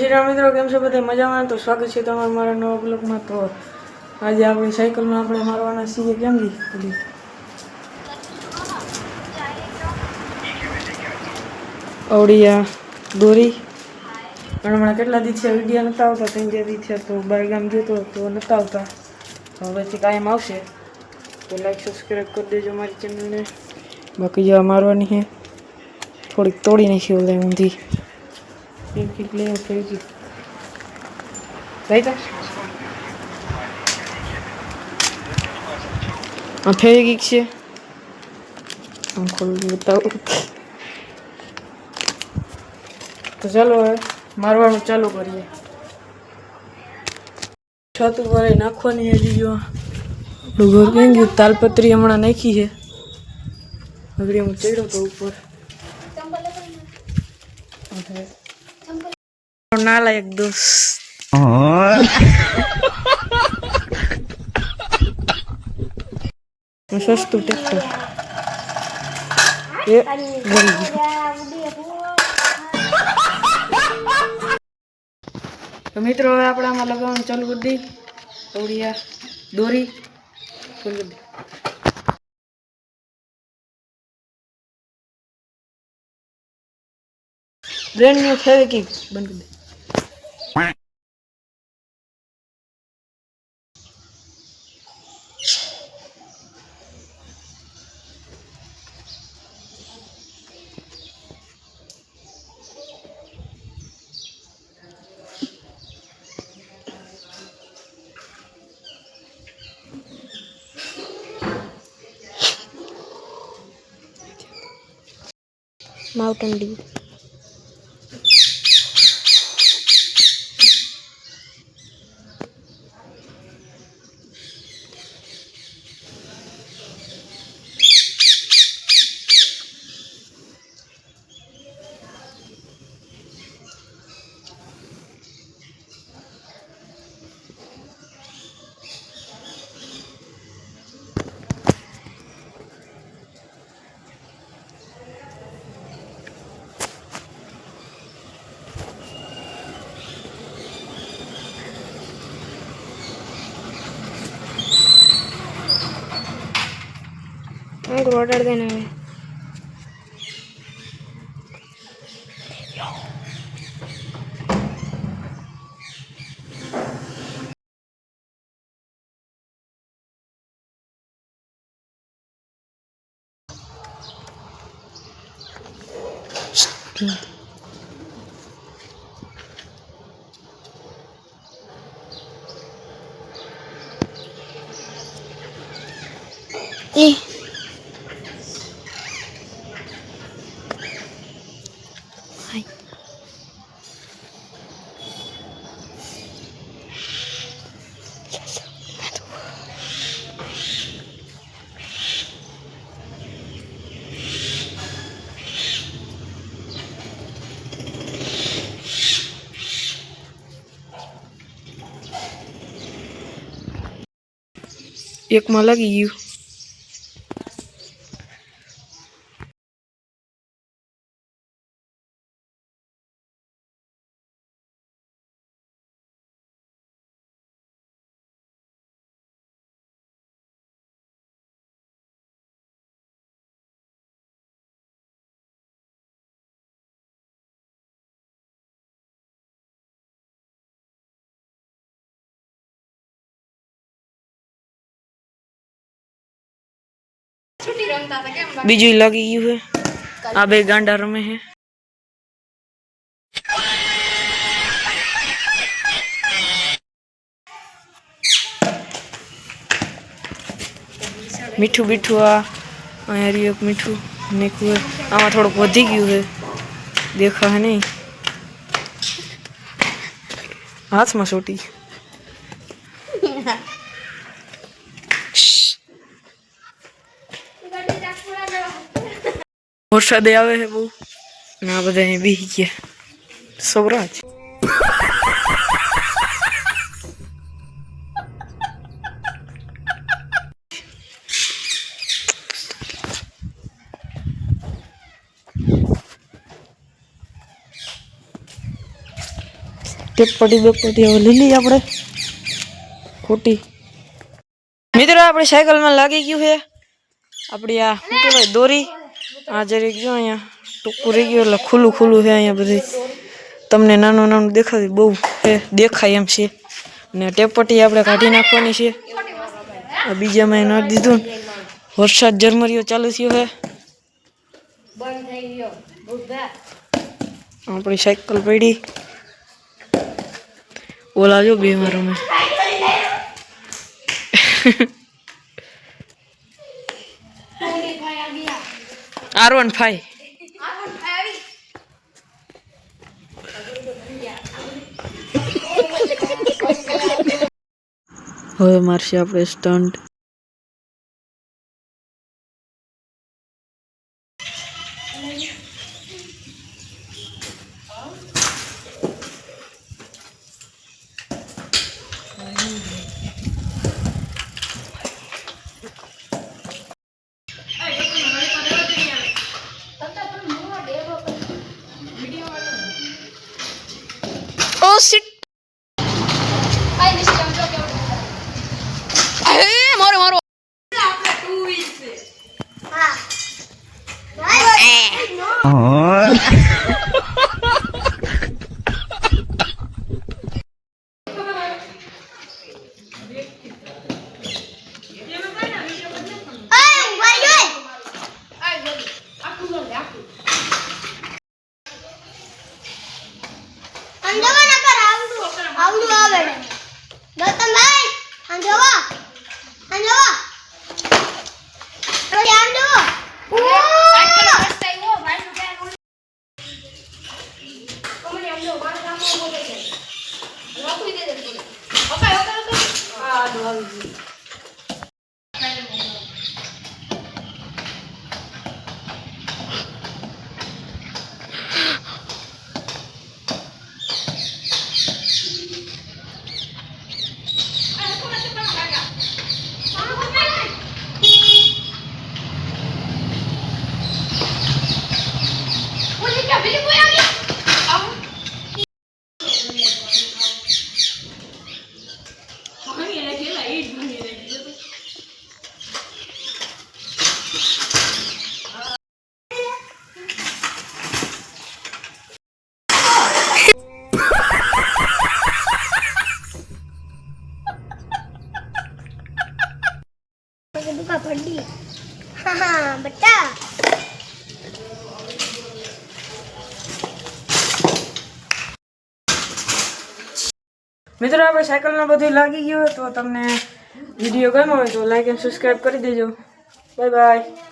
શ્રી મિત્રો કેમ છો બધા મજામાં? તો સ્વાગત છે તમારું મારા નવા બ્લોગમાં। તો આજે આપણી સાયકલમાં આપણે મારવાના છીએ કેમ ગઈ અવડિયા દોરી પણ હમણાં કેટલા દિવસે વિડીયો નહોતા આવતા 3 દિવસ તો બહારગામ જતો તો નહોતા આવતા। હવેથી કાયમ આવશે તો લાઈક સબસ્ક્રાઈબ કરી દેજો મારી ચેનલને। બાકી જો મારવાની છે થોડીક તોડી નાખી ઓલે ઊંધી ફેવિકિક લે ફેવિકિક રાઈતા આ ફેવિકિક છે આમ ખોલી બતાવું તો ચાલો હવે મારવાનું ચાલુ કરીએ। છત ઉપર નાખવાની હજી જો ઘર કેમ ગયું તાલપત્રી હમણાં નાખી છે આગળ હું ચડ્યો તો ઉપર નાલાયક દોસ્ત સસ્તું ટ્રેક્ટર એ તો મિત્રો હવે આપણે આમાં લગાવવાનું ચાલુ કરી દઈએ અવડિયા દોરી ખોલી દે બ્રેન્ડ ન્યુ ફેવિકિક બંધ કરી દે माउंटेन ड्यू ऑर्डर देना है एक में लगी गयु बीजू लगी गयु है आ बे गांडा रमे है मीठू बीठू आ मीठू नीकू है आमा थोड़ा वधी गयु है देखा है नहीं हाथ में छोटी वरसाद आवे है बहु ना बधा बेही गया स्वराज ટેપપટી બેપટી હવે લઈ લઈએ આપણે ખોટી મિત્રો આપણી સાયકલમાં લાગી ગયું છે આપણી આ શું કહેવાય દોરી આ જરીક જો અહીંયા ટૂંકું રહી ગયું એટલે ખુલ્લું ખુલ્લું છે અહીંયા બધી તમને નાનું નાનું દેખાય બહુ દેખાય એમ છે અને ટેપપટ્ટી આપણે કાઢી નાખવાની છે આ બીજામાં નાખી દીધું ને વરસાદ ઝરમરીઓ ચાલુ થયો છે આપણી સાયકલ પડી ઓલા જો બે મારો મેં R15 હવે મારશે આપણે સ્ટન્ટ Oh shit! મારો बेटा મિત્રો આપણે સાયકલમાં બધું લાગી ગયું તો તમને વિડીયો ગમ્યો હોય તો લાઈક અને સબસ્ક્રાઇબ કરી દેજો બાય બાય